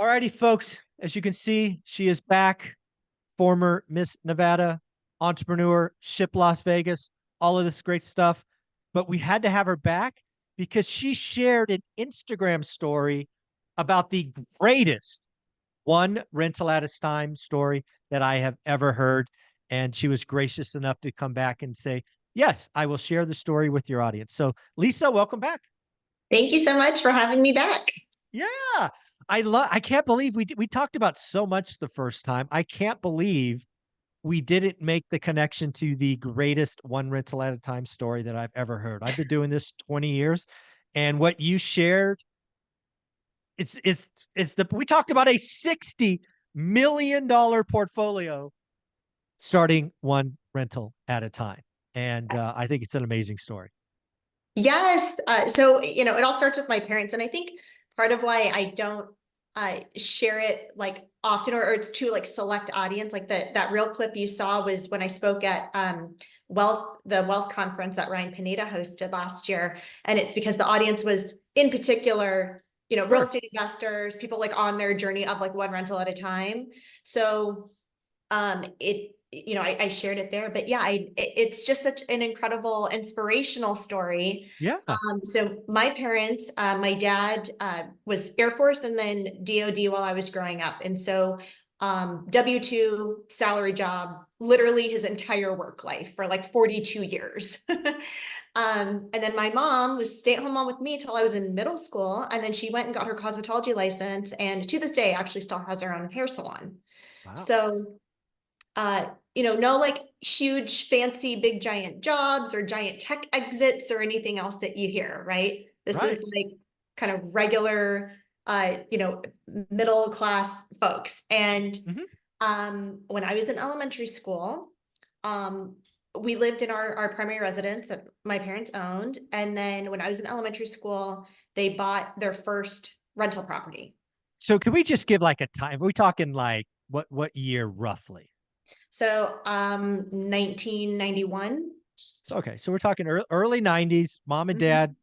Alrighty, folks. As you can see, she is back. Former Miss Nevada, entrepreneur, ship Las Vegas, all of this great stuff. But we had to have her back because she shared an Instagram story about the greatest one rental at a time story that I have ever heard. And she was gracious enough to come back and say, yes, I will share the story with your audience. So, Lisa, welcome back. Thank you so much for having me back. Yeah. I can't believe we talked about so much the first time. I can't believe we didn't make the connection to the greatest one rental at a time story that I've ever heard. I've been doing this 20 years, and what you shared, it's the we talked about a $60 million portfolio starting one rental at a time. And I think it's an amazing story. Yes. So, it all starts with my parents. And I think part of why I don't share it like often, or it's to like select audience, like that real clip you saw was when I spoke at the wealth conference that Ryan Pineda hosted last year. And it's because the audience was in particular, real estate investors, people like on their journey of like one rental at a time. So I shared it there, but yeah, it's just such an incredible inspirational story. Yeah. So my parents, my dad was Air Force and then DOD while I was growing up. And so W-2 salary job, literally his entire work life for like 42 years. And then my mom was stay-at-home mom with me till I was in middle school. And then she went and got her cosmetology license. And to this day, actually still has her own hair salon. Wow. So no like huge, fancy, big, giant jobs or giant tech exits or anything else that you hear, right? This is like kind of regular, middle class folks. And when I was in elementary school, we lived in our primary residence that my parents owned. And then when I was in elementary school, they bought their first rental property. So can we just give like a time? Are we talking like what year roughly? So 1991. So, okay, so we're talking early 90s. Mom and dad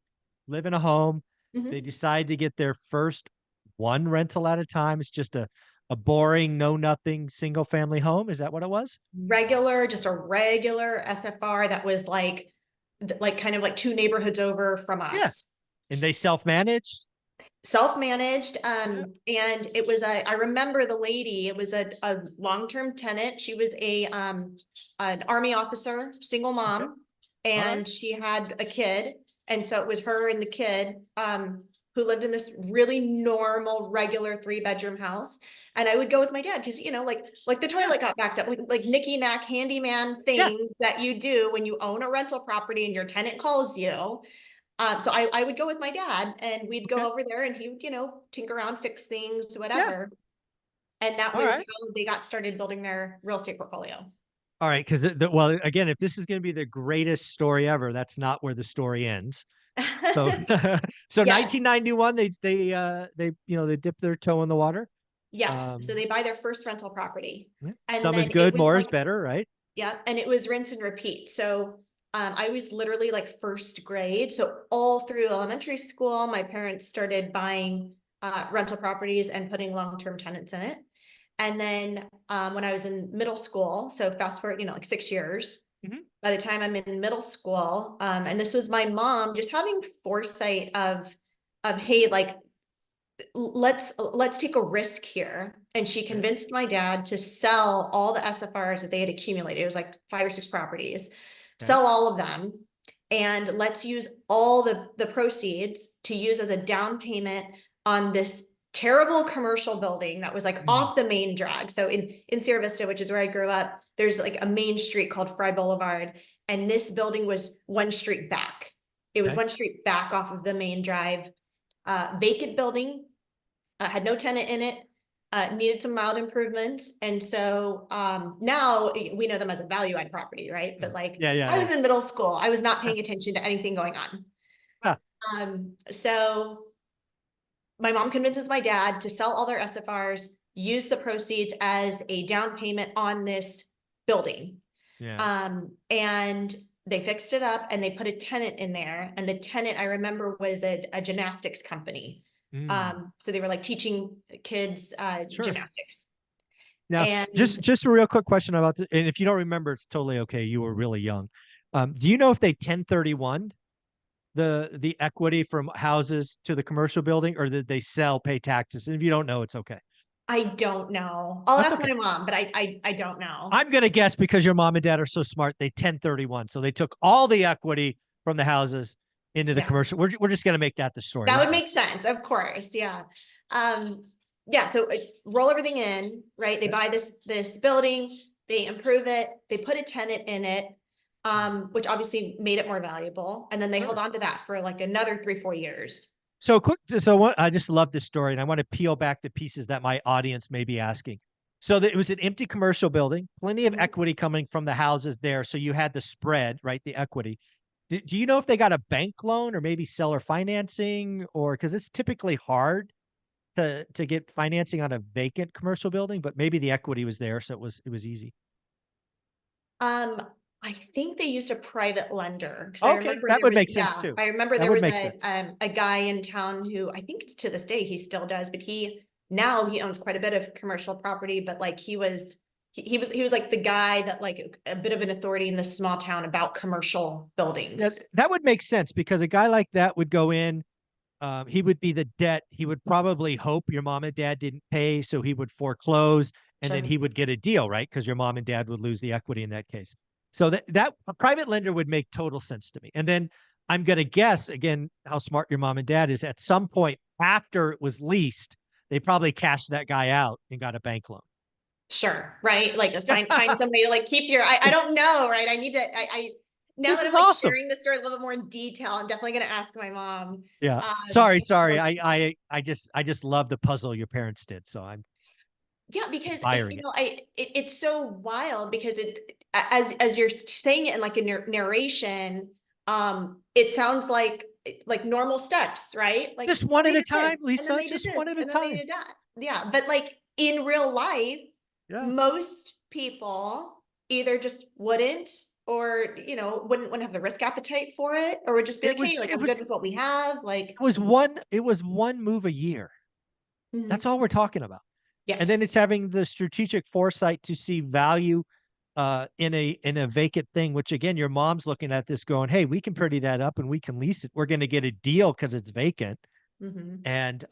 live in a home. They decide to get their first one rental at a time. It's just a boring, no nothing single family home. Is that what it was? Just a regular SFR that was like kind of like two neighborhoods over from us. Yeah. And they self-managed? Self-managed. And it was I remember the lady, it was a long-term tenant. She was an Army officer, single mom, and she had a kid. And so it was her and the kid who lived in this really normal, regular 3-bedroom house. And I would go with my dad because, like the toilet got backed up, like knicky-knack handyman things that you do when you own a rental property and your tenant calls you. So I would go with my dad and we'd go over there and he would, tinker around, fix things, whatever. And that was how they got started building their real estate portfolio. All right, because well, again, if this is going to be the greatest story ever, that's not where the story ends. So, so 1991, they dip their toe in the water. Yes, so they buy their first rental property. And some then is good, more like, is better, right? Yeah, and it was rinse and repeat. So I was literally like first grade. So all through elementary school, my parents started buying rental properties and putting long-term tenants in it. And then when I was in middle school, so fast forward, like 6 years, by the time I'm in middle school, and this was my mom just having foresight of, hey, like, let's take a risk here. And she convinced my dad to sell all the SFRs that they had accumulated. It was like 5 or 6 properties, sell all of them. And let's use all the proceeds to use as a down payment on this terrible commercial building that was like off the main drag. So in Sierra Vista, which is where I grew up, there's like a main street called Fry Boulevard. And this building was one street back. It was one street back off of the main drive. Vacant building, had no tenant in it, needed some mild improvements. And so now we know them as a value add property, right? But like, I was in middle school. I was not paying attention to anything going on. So my mom convinces my dad to sell all their SFRs, use the proceeds as a down payment on this building. And they fixed it up and they put a tenant in there. And the tenant, I remember, was a gymnastics company. Mm, So they were like teaching kids sure. gymnastics. Now, And just a real quick question about this, and if you don't remember, it's totally okay. You were really young. Do you know if they 1031 the equity from houses to the commercial building, or did they sell, pay taxes? And if you don't know, it's okay. I don't know. I'll That's ask okay. my mom, but I don't know. I'm gonna guess because your mom and dad are so smart, they 1031. So they took all the equity from the houses into the Yeah. commercial. We're just gonna make that the story. That We'll would go. make sense, of course. Yeah. Um, yeah, so roll everything in, right? They Okay. buy this building, they improve it, they put a tenant in it, which obviously made it more valuable. And then they held Sure. on to that for like another 3-4 years. So quick. So what? I just love this story, and I want to peel back the pieces that my audience may be asking. So that it was an empty commercial building, plenty of Mhm. equity coming from the houses there. So you had the spread, right? The equity. Do you know if they got a bank loan or maybe seller financing, or because it's typically hard to get financing on a vacant commercial building, but maybe the equity was there, so it was easy. Um, I think they used a private lender because I Okay, remember that there would was, make sense yeah, too. I remember That there would was make sense. a guy in town who I think to this day he still does, but now he owns quite a bit of commercial property, but like he was like the guy that like a bit of an authority in this small town about commercial Yeah, buildings. that would make sense because a guy like that would go in. He would be the debt. He would probably hope your mom and dad didn't pay, so he would foreclose, and then Sure. he would get a deal, right? Because your mom and dad would lose the equity in that case. So that a private lender would make total sense to me. And then I'm gonna guess again how smart your mom and dad is. At some point after it was leased, they probably cashed that guy out and got a bank loan. Sure, right? Like find somebody to like keep your I don't know, right? I need to I now This that is I'm like awesome. sharing the story a little bit more in detail, I'm definitely gonna ask my mom. Yeah. Um Sorry. more I just love the puzzle your parents did. So I'm Yeah, because admiring it. it's so wild because as you're saying it in like a narration, it sounds like normal steps, right? Like, Just oh, one they at a did this, time, and then Lisa. they did Just this, one at a and then they time. did that. Yeah, but like in real life, Yeah. most people either just wouldn't or wouldn't have the risk appetite for it, or would just be It like, hey, was like it I'm good was with what we have. Like, it was one move a year. That's mhm. all we're talking about. And then Yes. it's having the strategic foresight to see value in a vacant thing, which again, your mom's looking at this going, hey, we can pretty that up and we can lease it. We're going to get a deal because it's vacant. Hmm. And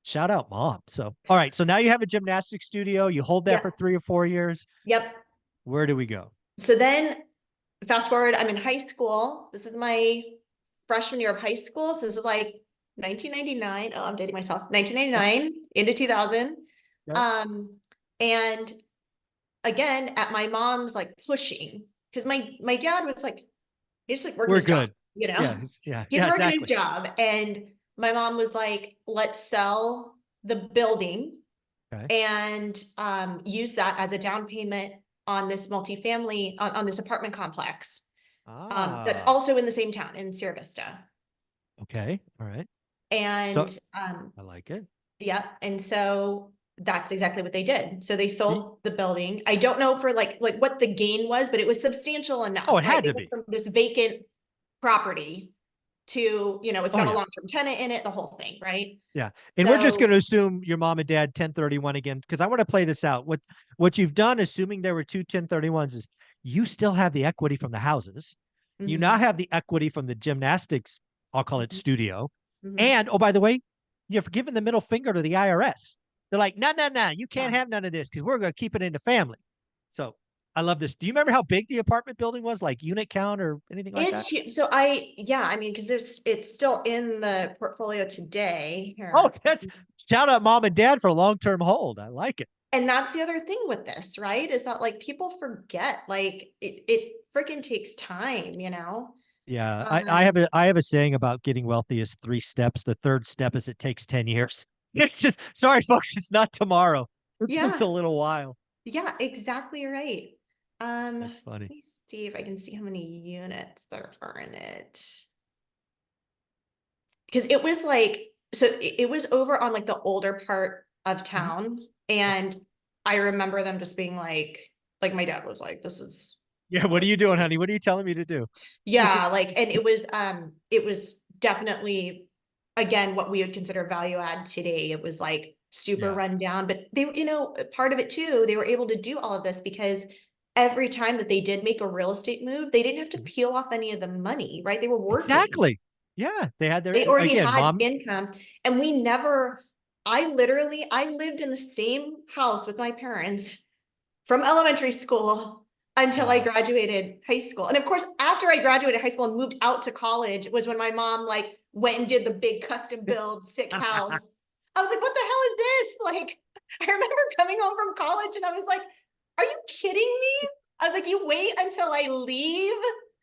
shout out mom. So all right. So now you have a gymnastics studio. You hold that for Yep. 3 or 4 years. Yep. Where do we go? So then fast forward, I'm in high school. This is my freshman year of high school. So this is like 1999. Oh, I'm dating myself. Yep. 1999 into 2000. Yep. Um, and again, at my mom's like pushing, because my dad was like, he's like working We're his job, good. Yeah. Yeah. he's Yeah, working his exactly. job. And my mom was like, let's sell the building Okay. and use that as a down payment on this multifamily on this apartment complex that's Ah, also in the same town in Sierra Vista. okay. All right. So And I like it. yeah, and so that's exactly what they did. So they Y- sold the building. I don't know for like what the gain was, but it was substantial Oh, enough, it right? had They to went be. from this vacant property to, it's Oh, got a yeah. long-term tenant in it, the whole thing, right? Yeah. And we're just going So, to assume your mom and dad 1031 again, because I want to play this out. What you've done, assuming there were two 1031s, is you still have the equity from the houses. You now mhm, have the equity from the gymnastics, I'll call it mhm, studio. mhm. And oh, by the way, you've given the middle finger to the IRS. They're like, no, no, no, you can't Yeah. have none of this because we're going to keep it in the family. So I love this. Do you remember how big the apartment building was, like unit count or anything like that? So yeah, I mean, because it's still in the portfolio today Oh, here. that's shout out mom and dad for long-term hold. I like it. And that's the other thing with this, right? Is that like people forget, like it freaking takes time. Yeah, I have Um, a saying about getting wealthy is 3 steps. The third step is it takes 10 years. It's just sorry, folks, it's not tomorrow. It takes a yeah, little while. yeah, exactly right. Let That's funny. me see if I can see how many units there are in it. Because it was like, so it was over on like the older part of Mhm. town. Yep. And I remember them just being like my dad was like, this is Yeah, what are like, you doing, honey? What are you telling me to do? yeah, like, and it was definitely again, what we would consider value add today. It was like super Yeah. run down, but they, part of it too, they were able to do all of this because every time that they did make a real estate move, they didn't have to Mhm. peel off any of the money, right? They were working. Exactly. Yeah. They had their, They already again, had mom. income, and we never, I lived in the same house with my parents from elementary school until I Wow. graduated high school. And of course, after I graduated high school and moved out to college was when my mom like went and did the big custom build sick house. I was like, what the hell is this? Like, I remember coming home from college and I was like, are you kidding me? I was like, you wait until I leave,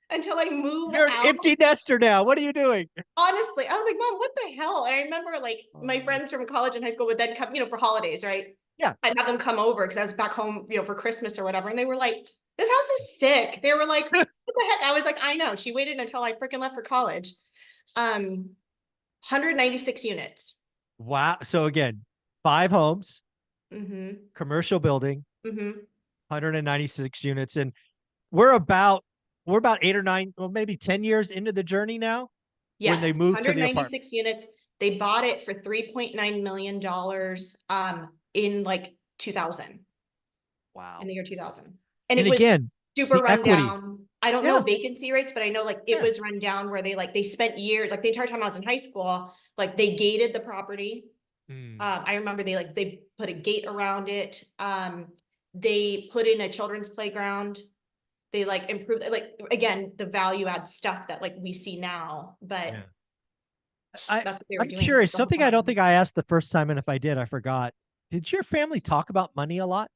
until I move You're an out. empty nester now. What are you doing? Honestly, I was like, Mom, what the hell? And I remember like my Oh, friends from college and high school would then come, for holidays, right? yeah. I'd have them come over because I was back home, for Christmas or whatever. And they were like, this house is sick. They were like, what the heck? I was like, I know. She waited until I freaking left for college. 196 units. Wow. So again, 5 homes, Mm-hmm. commercial building, Mm-hmm. 196 units. And we're about 8 or 9, well, maybe 10 years into the journey now when Yes, they moved to the apartment. 196 units. They bought it for $3.9 million in like 2000, in Wow. the year 2000. And And it was again, it's super the run equity. down. I don't know Yeah. vacancy rates, but I know like it Yeah. was run down where they spent years, like the entire time I was in high school, like they gated the property. Mm, I remember they put a gate around it. They put in a children's playground. They like improved, like again, the value add stuff that like we see now, but yeah. I that's what they were I'm doing curious. the whole Something I don't time. think I asked the first time, and if I did, I forgot. Did your family talk about money a lot?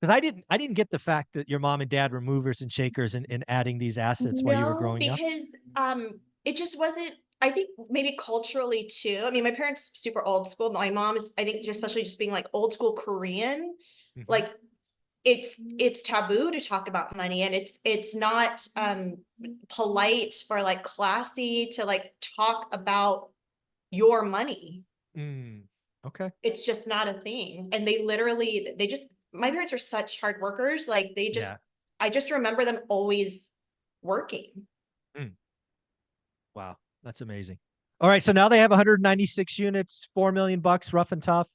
Because I didn't get the fact that your mom and dad were movers and shakers and adding these assets while you were No, growing up. because it just wasn't, I think maybe culturally too. I mean, my parents super old school. My mom is, I think, just especially just being like old school Korean, Hmm. like it's taboo to talk about money, and it's not polite or like classy to like talk about your money. Mm, okay. It's just not a thing. And they literally, they just, my parents are such hard workers. Like they just, Yeah. I just remember them always working. Mm, wow. That's amazing. All right. So now they have 196 units, 4 million bucks, rough and tough.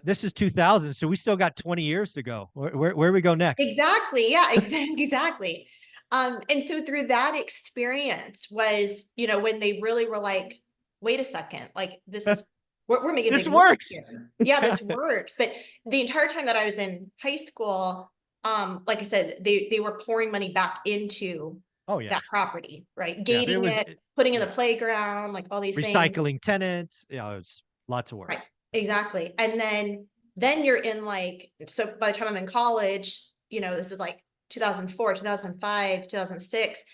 This is 2000, so we still got 20 years to go. Where we go next? Exactly. Yeah, exactly. And so through that experience was, when they really were like, wait a second, like this is, we're making This big moves works. here. Yeah, this works. But the entire time that I was in high school, like I said, they were pouring money back into Oh yeah. that property, right? Yeah, there Gating was it, putting in the yeah, playground, like all these things. recycling tenants. Yeah, it was lots of work. Right. Exactly. And then you're in like, so by the time I'm in college, this is like 2004, 2005, 2006.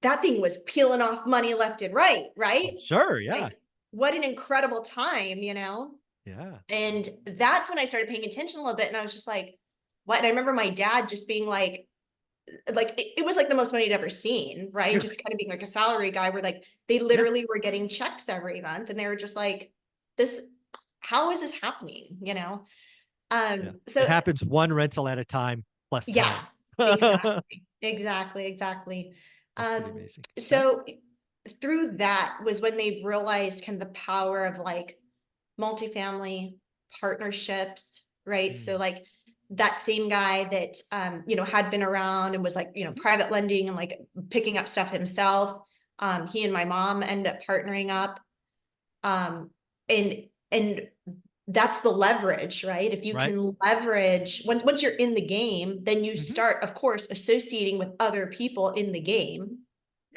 That thing was peeling off money left and right, Oh, right? sure, yeah. Like what an incredible time. Yeah. And that's when I started paying attention a little bit. And I was just like, what? And I remember my dad just being like it was like the most money I'd ever seen, right? Just kind of being like a salary guy where like they Yeah. literally were getting checks every month and they were just like, this, how is this happening? Yeah. It So happens one rental at a time plus time. yeah, That's exactly. pretty amazing. Okay. So through that was when they realized kind of the power of like multifamily partnerships, right? So Mm. like that same guy that had been around and was like, Mhm. private lending and like picking up stuff himself. He and my mom ended up partnering up. Um, and that's the leverage, right? If you Right. can leverage once you're in the game, then you Hmm. start, of course, associating with other people in the game.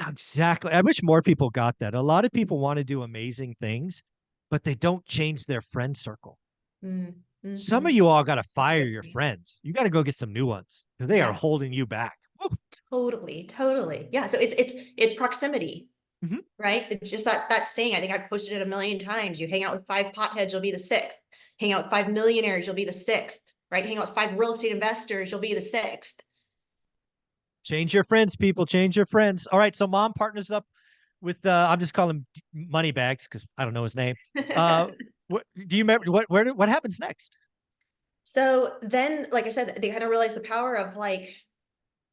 Exactly. I wish more people got that. A lot of people want to do amazing things, but they don't change their friend circle. Some of Mm-hmm. you all got to fire your friends. You got to go get some new ones because they are Yeah, holding you back. totally. Yeah. So it's proximity, Mhm. right? It's just that saying. I think I've posted it a million times. You hang out with 5 potheads, you'll be the sixth. Hang out with 5 millionaires, you'll be the sixth, right? Hang out with 5 real estate investors, you'll be the sixth. Change your friends, people. Change your friends. All right. So mom partners up with I'm just calling him Moneybags because I don't know his name. What do you remember? What happens next? So then, like I said, they kind of realized the power of like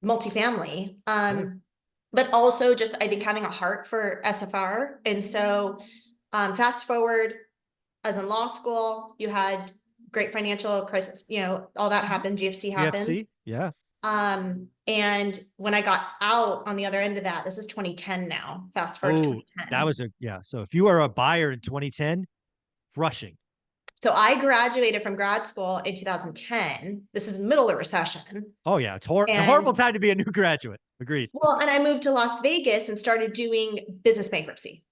multifamily. Sure. But also just I think having a heart for SFR. And so Fast forward, as in law school, you had great financial crisis, all that happened, GFC happens. GFC, yeah. And when I got out on the other end of that, this is 2010 now, fast forward to Oh, that 2010. was yeah. So if you are a buyer in 2010, rushing. So I graduated from grad school in 2010. This is middle of recession. Oh yeah, it's a horrible And time to be a new graduate. Agreed. well, and I moved to Las Vegas and started doing business bankruptcy,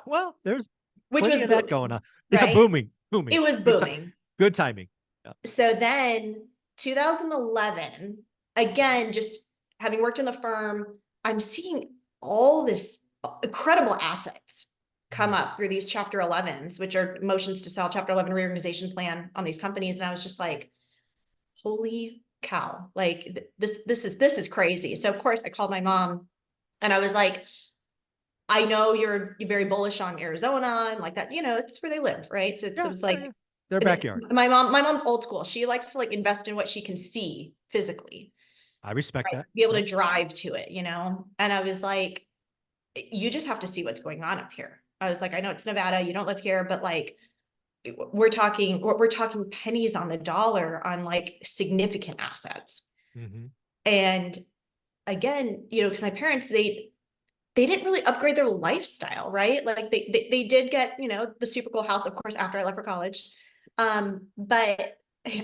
Well, there's which was plenty of that going booming, on. Yeah, right? booming, booming. It was booming. Good timing. Yeah. So then 2011, again, just having worked in the firm, I'm seeing all this incredible assets come up through these Chapter 11s, which are motions to sell, Chapter 11 reorganization plan on these companies. And I was just like, holy cow, like this is crazy. So of course I called my mom and I was like, I know you're very bullish on Arizona and like that, it's where they live, right? So it Yeah, was yeah, like, yeah. Their backyard. my mom's old school. She likes to like invest in what she can see physically, I respect right? that. Be able Yeah. to drive to it, And I was like, you just have to see what's going on up here. I was like, I know it's Nevada, you don't live here, but like we're talking pennies on the dollar on like significant assets. Mm-hmm. And again, because my parents, they didn't really upgrade their lifestyle, right? Like they did get, the super cool house, of course, after I left for college. But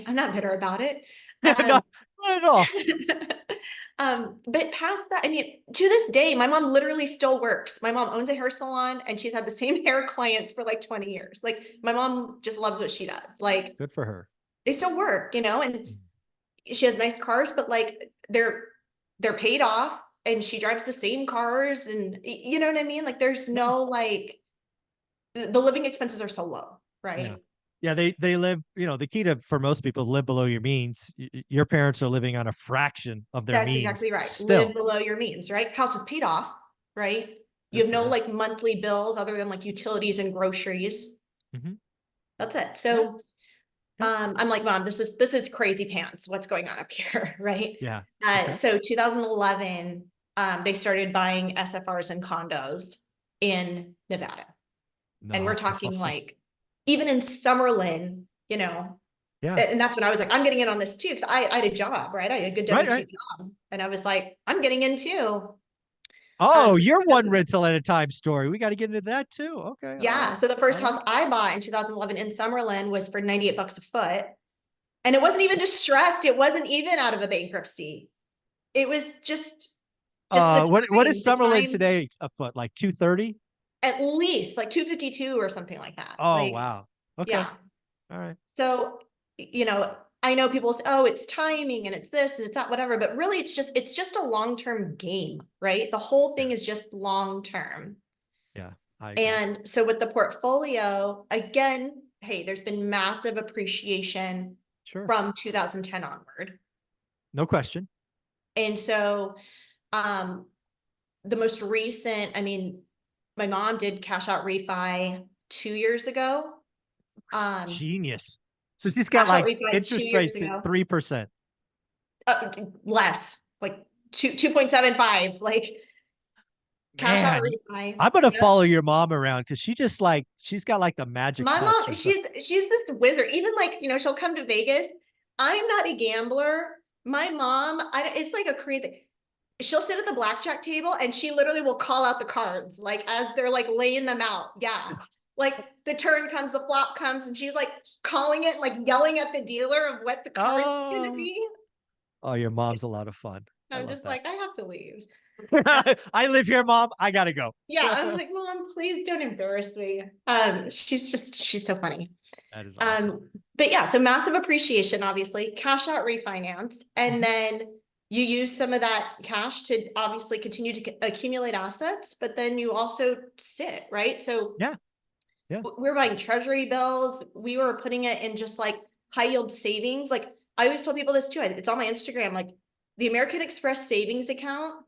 I'm not bitter about it. Yeah, Um, not at all. but past that, I mean, to this day, my mom literally still works. My mom owns a hair salon and she's had the same hair clients for like 20 years. Like my mom just loves what she does. Like Good for her. they still work, and Mm. she has nice cars, but like they're paid off and she drives the same cars and you know what I mean? Like there's Yeah, no like the living expenses are so low, yeah, right? yeah. They live. The key to for most people live below your means. Your parents are living on a fraction of their That's means exactly right. Live still. below your means, right? House is paid off, right? You Good have for no them. like monthly bills other than like utilities and groceries. Hmm. That's it. Yeah, So yeah, I'm like, mom, this is crazy pants. What's going on up here? Right. yeah. Okay. So 2011, they started buying SFRs and condos in Nevada. And we're No. talking like, even in Summerlin, Yeah. and that's when I was like, I'm getting in on this too. Cause I had a job, right? I had a good Right. W-2 Right. job. And I was like, I'm getting in too. Oh, So you're one rental at a time story. We got to get into that too. Okay. All yeah. right. So the first All house right. I bought in 2011 in Summerlin was for $98 a foot. And it wasn't even distressed. It wasn't even out of a bankruptcy. It was just What is the Summerlin time, today a foot? Like 230? at least like 252 or something like that. Oh, Like, wow. Okay. yeah. All right. So, I know people say, oh, it's timing and it's this and it's that, whatever, but really it's just a long-term game, right? The whole Yeah. thing is just long-term. Yeah. I agree. And so with the portfolio, again, hey, there's been massive appreciation Sure. from 2010 onward. No question. And so, um, the most recent, I mean, my mom did cash out refi 2 years ago. Um, Genius. So she's got Cash out like refi two interest years rates at ago. 3%. Less, like 2.75, like cash out Man, refi. I'm gonna Yep. follow your mom around because she's got like the magic My touch mom, or something. she's this wizard. Even like, she'll come to Vegas. I'm not a gambler. My mom, it's like a crazy. She'll sit at the blackjack table and she literally will call out the cards like as they're like laying them out. Yeah. Like the turn comes, the flop comes, and she's like calling it, like yelling at the dealer of what the card's gonna Oh, be. oh, your mom's a lot of fun. I I'm love just that. like, I have to leave. I live here, mom. I gotta go. Yeah, I'm That like, Mom, please don't embarrass me. She's so funny. is awesome. But yeah, so massive appreciation, obviously, cash out refinance, and Mhm. then you use some of that cash to obviously continue to accumulate assets, but then you also sit, right? So Yeah, yeah. we're buying treasury bills. We were putting it in just like high yield savings. Like I always tell people this too. It's on my Instagram, like the American Express savings account,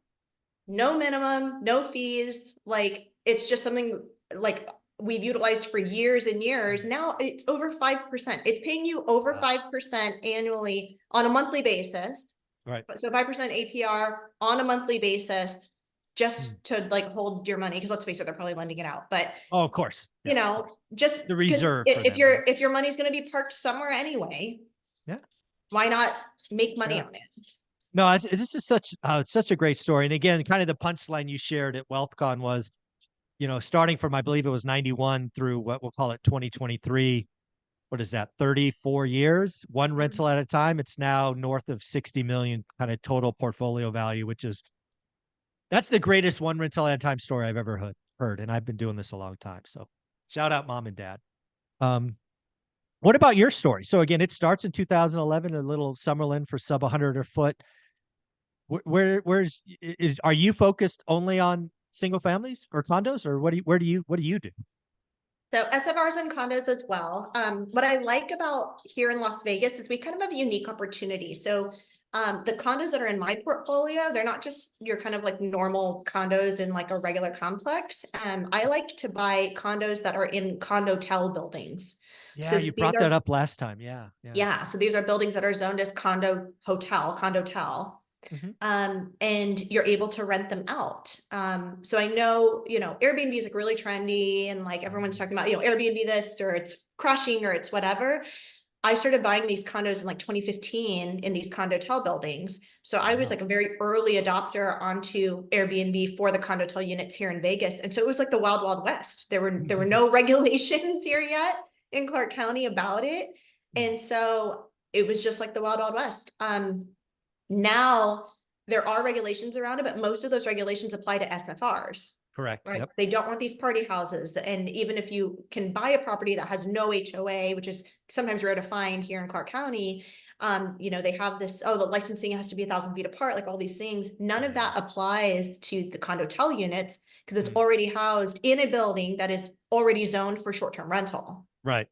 no minimum, no fees. Like it's just something like we've utilized for years and years. Now it's over 5%. It's paying you over Wow. 5% annually on a monthly basis. Right. So 5% APR on a monthly basis. just Mm. to like hold your money. Cause let's face it, they're probably lending it out, but Oh, of course. Yeah, you of course. know, just The because reserve for them, right? if your money's going to be parked somewhere anyway, Yeah. why not make money Yeah. on it? No, this is such a great story. And again, kind of the punchline you shared at WealthCon was, starting from, I believe it was 91 through what we'll call it 2023. What is that? 34 years, one rental at a time. It's now north of 60 million kind of total portfolio value, that's the greatest one rental at a time story I've ever heard. And I've been doing this a long time. So shout out mom and dad. Um, what about your story? So again, it starts in 2011, a little Summerlin for sub 100 a foot. Are you focused only on single families or condos, or what do you do? So SFRs and condos as well. What I like about here in Las Vegas is we kind of have a unique opportunity. So the condos that are in my portfolio, they're not just your kind of like normal condos in like a regular complex. I like to buy condos that are in condotel buildings. Yeah, So you these brought that are, up last time. Yeah, yeah. yeah, so these are buildings that are zoned as condotel. Hmm. And you're able to rent them out. So I know, Airbnb is like really trendy and like everyone's talking about, Airbnb this or it's crashing or it's whatever. I started buying these condos in like 2015 in these condotel buildings. So I was Wow. like a very early adopter onto Airbnb for the condotel units here in Vegas. And so it was like the wild, wild west. There were no regulations here yet in Clark County about it. And so it was just like the wild, wild west. Now there are regulations around it, but most of those regulations apply to SFRs, Correct. right? Yep. They don't want these party houses. And even if you can buy a property that has no HOA, which is sometimes rare to find here in Clark County, they have this, oh, the licensing has to be 1,000 feet apart, like all these things. None of that applies to the condotel units because it's already housed in a building that is already zoned for short-term rental Right.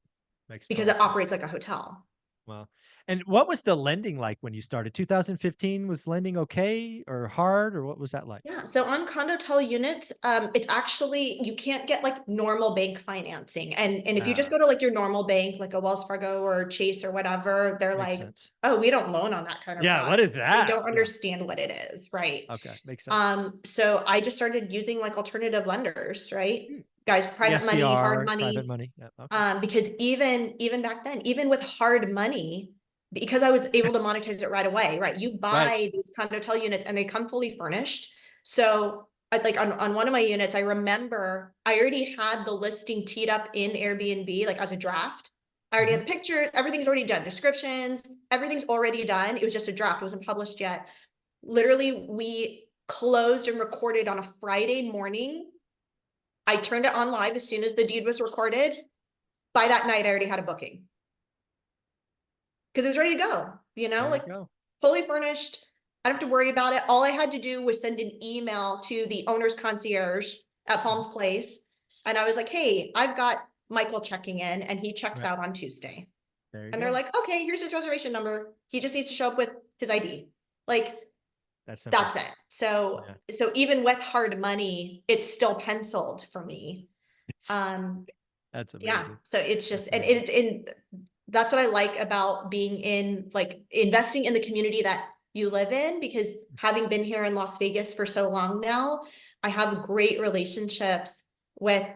Makes because total it sense. operates like a hotel. Well, and what was the lending like when you started? 2015, was lending okay or hard, or what was that like? Yeah, so on condotel units, it's actually, you can't get like normal bank financing. And if you just Ah, go to like your normal bank, like a Wells Fargo or Chase or whatever, they're makes like, sense. oh, we don't loan on that kind of Yeah, product. what is They that? don't Yeah. understand what it is, right? Okay, makes sense. So I just started using like alternative lenders, right? Hmm. Guys, The private money, hard SCR, private money. money. Yeah, okay. Because even back then, even with hard money, because I was able to monetize it right away, right? You Right. buy these condotel units and they come fully furnished. So like on one of my units, I remember I already had the listing teed up in Airbnb, like as a draft. I already Hmm. had the picture, everything's already done, descriptions, everything's already done. It was just a draft, it wasn't published yet. Literally, we closed and recorded on a Friday morning. I turned it on live as soon as the deed was recorded. By that night, I already had a booking because it was ready to go, There you like go. fully furnished. I don't have to worry about it. All I had to do was send an email to the owner's concierge at Palms Place. And I was like, hey, I've got Michael checking in and he checks Right. out on Tuesday. There you And they're go. like, okay, here's his reservation number. He just needs to show up with his ID. Like, That's simple. that's it. So, Yeah. so even with hard money, it's still penciled for me. It's, Um, that's yeah. amazing. So it's just, That's and amazing. that's what I like about being in, like, investing in the community that you live in, because having been here in Las Vegas for so long now, I have great relationships with,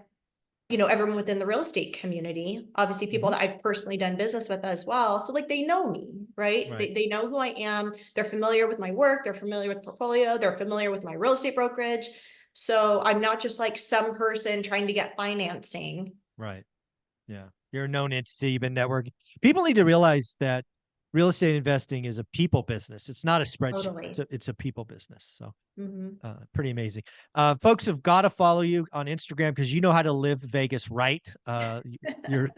everyone within the real estate community, obviously people Hmm. that I've personally done business with as well. So like they know me, right? Right. They know who I am. They're familiar with my work. They're familiar with portfolio. They're familiar with my real estate brokerage. So I'm not just like some person trying to get financing. Right. Yeah. You're a known entity. You've been networking. People need to realize that real estate investing is a people business. It's not a spreadsheet. Totally. It's a people business. So Mm-hmm. pretty amazing. Folks have got to follow you on Instagram because you know how to live Vegas right. You're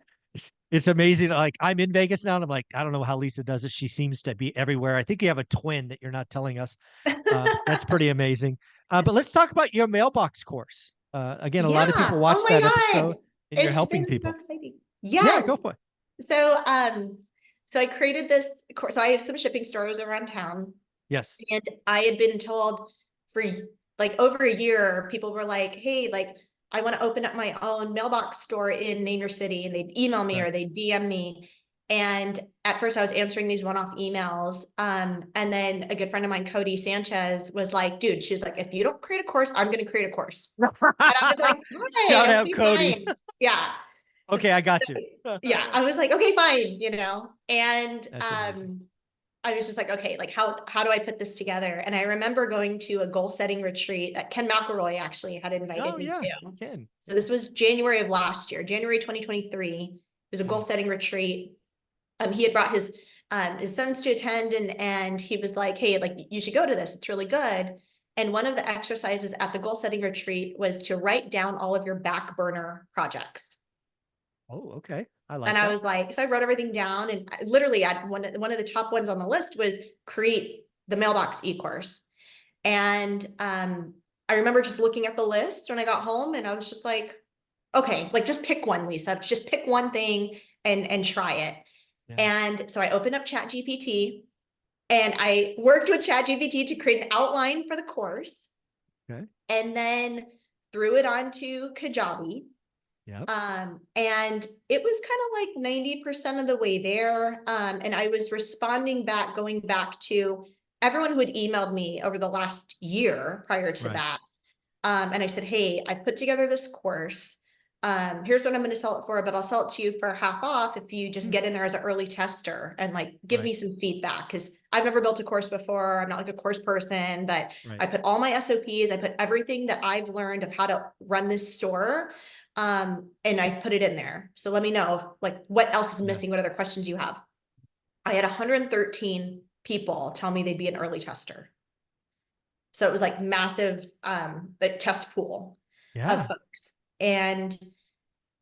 it's amazing. Like I'm in Vegas now, and I'm like, I don't know how Lisa does it. She seems to be everywhere. I think you have a twin that you're not telling us. That's pretty amazing. But let's talk about your mailbox course. Again, a lot of people Yeah. Oh watched that my episode, God. and you're It's helping been so people. exciting. Yeah, Yes. go for it. So, so I created this course. So I have some shipping stores around town, Yes. and I had been told for like over a year, people were like, hey, like, I want to open up my own mailbox store in Name Your City. And they'd email me Right. or they'd DM me. And at first I was answering these one-off emails. And then a good friend of mine, Cody Sanchez, was like, dude, she's like, if you don't create a course, I'm going to create a course. And I was like, Shout okay, out, okay, Cody. fine. Yeah. Okay, I got you. Yeah. I was like, okay, fine, And That's amazing. I was just like, okay, like how do I put this together? And I remember going to a goal setting retreat that Ken McElroy actually had invited Oh me yeah, to. Ken. So this was January of last year, January 2023. It was a goal setting retreat. He had brought his sons to attend, and he was like, hey, like you should go to this. It's really good. And one of the exercises at the goal setting retreat was to write down all of your back burner projects. Oh, okay. I And like I that. was like, so I wrote everything down, and literally one of the top ones on the list was create the mailbox e-course. And I remember just looking at the list when I got home, and I was just like, okay, like just pick one, Lisa. Just pick one thing and try it. Yeah. And so I opened up ChatGPT and I worked with ChatGPT to create an outline for the course, Okay. and then threw it onto Kajabi. Yep. And it was kind of like 90% of the way there. And I was responding back, going back to everyone who had emailed me over the last year prior to Right. that. And I said, hey, I've put together this course. Here's what I'm going to sell it for, but I'll sell it to you for half off if you just get in there as an early tester and like give Right. me some feedback. Because I've never built a course before. I'm not like a course person, but Right. I put all my SOPs, I put everything that I've learned of how to run this store. And I put it in there. So let me know like what else is Yeah. missing, what other questions you have. I had 113 people tell me they'd be an early tester. So it was like massive, like test pool of Yeah. folks. And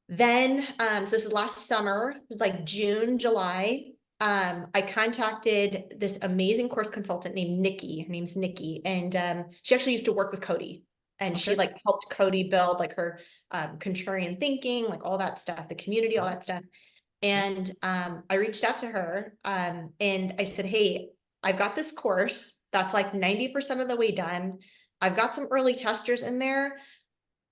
then, so this is last summer, it was like June, July. I contacted this amazing course consultant named Nikki. Her name's Nikki. And she actually used to work with Cody. And she Okay. like helped Cody build like her contrarian thinking, like all that stuff, the community, all that stuff. Yeah. And I reached out to her and I said, hey, I've got this course that's like 90% of the way done. I've got some early testers in there.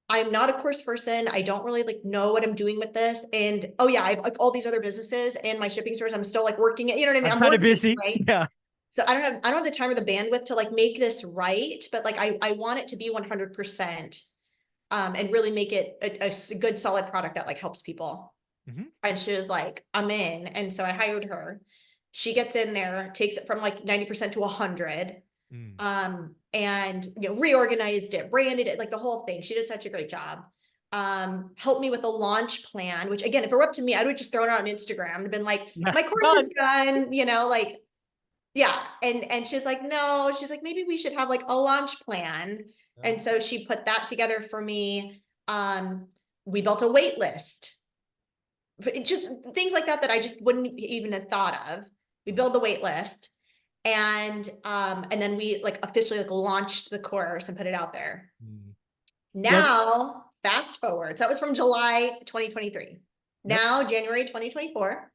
I'm not a course person. I don't really like know what I'm doing with this. And oh yeah, I've like all these other businesses and my shipping stores. I'm still like working it, you know what I mean? I'm I'm kind of working, busy. right? Yeah. So I don't have the time or the bandwidth to like make this right, but like I want it to be 100% and really make it a good solid product that like helps people. Mhm. And she was like, I'm in. And so I hired her. She gets in there, takes it from like 90% to 100, Mm. and reorganized it, branded it, like the whole thing. She did such a great job. Helped me with the launch plan, which again, if it were up to me, I would just throw it on Instagram and been like, Yeah. my course is Done. done, like, yeah. And she's like, no, she's like, maybe we should have like a launch plan. And so she put that together for me. We built a wait list. Just things like that I just wouldn't even have thought of. We build the wait list, and then we like officially like launched the course and put it out there. Mm. Yeah. Now, fast forward. So that was from July 2023. Yep. Now, January 2024,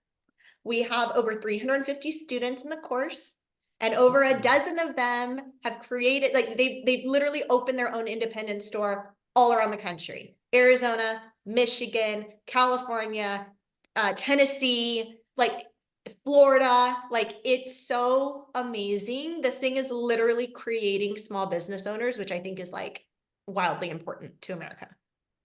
we have over 350 students in the course, and over a dozen of them have created, like they've literally opened their own independent store all around the country. Arizona, Michigan, California, Tennessee, like Florida. Like it's so amazing. This thing is literally creating small business owners, which I think is like wildly important to America.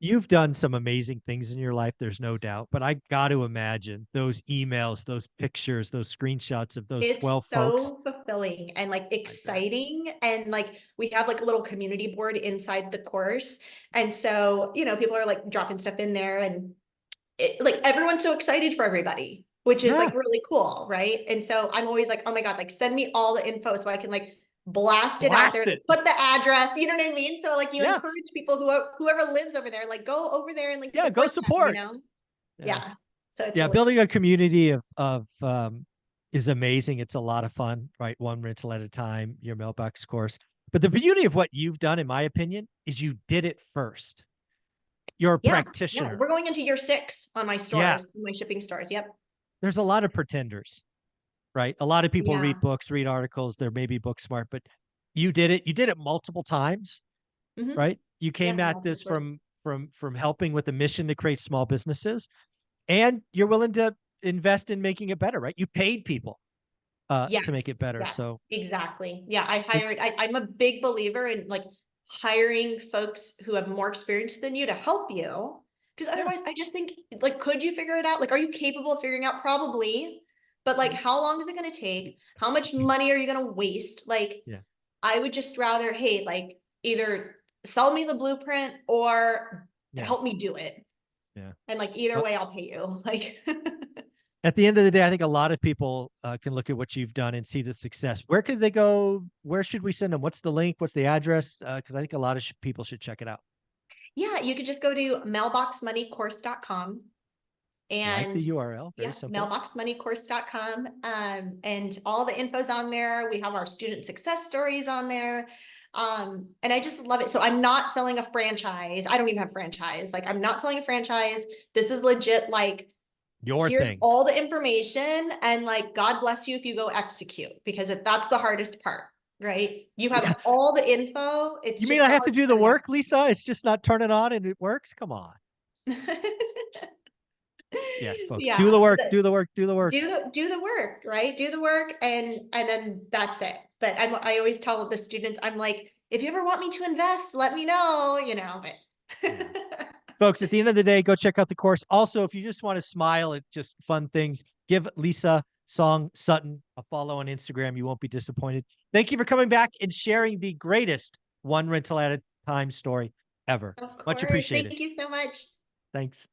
You've done some amazing things in your life, there's no doubt, but I got to imagine those emails, those pictures, those screenshots of those It's 12 folks. so fulfilling and like I bet. exciting. And like we have like a little community board inside the course. And so, people are like dropping stuff in there, and like everyone's so excited for everybody, which is Yeah. like really cool, right? And so I'm always like, oh my God, like send me all the info so I can like blast it out there, Blast like it. put the address, you know what I mean? So like you Yeah. encourage people whoever lives over there, like go over there and like Yeah. Go support them, support. Yeah. Yeah. So it's Yeah. really cool. Building a community of is amazing. It's a lot of fun, right? One rental at a time, your mailbox course. But the beauty of what you've done, in my opinion, is you did it first. You're a Yeah. Yeah. practitioner. We're going into year 6 on my Yeah. stores, my shipping stores. Yep. There's a lot of pretenders, right? A lot of people Yeah. read books, read articles, they're maybe book smart, but you did it. You did it multiple times, Mm-hmm. right? You Yeah. came at Multiple this sources. from helping with a mission to create small businesses, and you're willing to invest in making it better, right? You paid people to make it Yes, better. yeah, So exactly. Yeah, I it, hired, I'm a big believer in like hiring folks who have more experience than you to help you. Because yeah, otherwise, I just think, like, could you figure it out? Like, are you capable of figuring out? Probably. But like, how long is it going to take? How much money are you going to waste? Like, yeah, I would just rather, hey, like, either sell me the blueprint or yeah, help me do it. yeah. And like, either Well, way, I'll pay you. Like, at the end of the day, I think a lot of people can look at what you've done and see the success. Where could they go? Where should we send them? What's the link? What's the address? Because I think a lot of people should check it out. yeah, you could just go to mailboxmoneycourse.com. Like the And URL, very yeah, simple. mailboxmoneycourse.com. And all the info's on there. We have our student success stories on there. And I just love it. So I'm not selling a franchise. I don't even have franchise. Like I'm not selling a franchise. This is legit like Your here's thing. all the information and like God bless you if you go execute because that's the hardest part, right? You Yeah. have all the info. It's You mean just I the have to hard do the part of work, Lisa? It's just not turn it on and it works? Come on. the Yes, folks. Do yeah. the work, do the work, do the work. Do the work, right? Do the work and then that's it. But I always tell the students, I'm like, if you ever want me to invest, let me know, but Yeah. Folks, at the end of the day, go check out the course. Also, if you just want to smile at just fun things, give Lisa Song Sutton a follow on Instagram. You won't be disappointed. Thank you for coming back and sharing the greatest one rental at a time story ever. of Much course. appreciated. Thank you so much. Thanks.